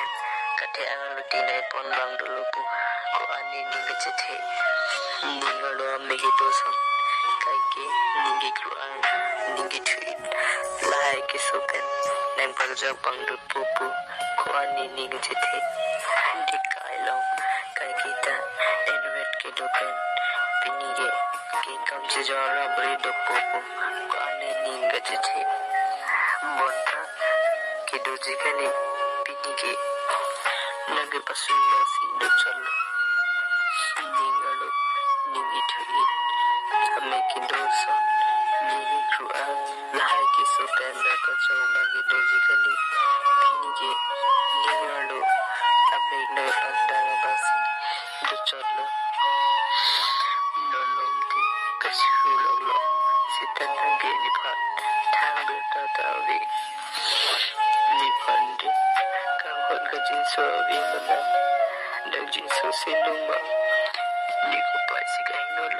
doken kate ang lutina ipon bang dulupu ko ani ninga chethe ningalo amegi dosan kaike ningi kruan ningi tweet lai ke soken nang pagja bang dupupu ko ani ninga chethe dikailong kaikita envet ke doken pinige ke kamche jara bari dupupu ko ani ninga chethe bonta ke dojikani pinige nage pasunna sindo chalo ningalo ningi tweet ame ke dosa ningi krua lai ke soken da ka choma ke dojikani pinige ningalo ame no andara basi do chalo nolomti kasihulolo sitanage nipan tangata tawi nipande kangkon ka jinso abimana dag jinso siluma ni ko pa sigay nolo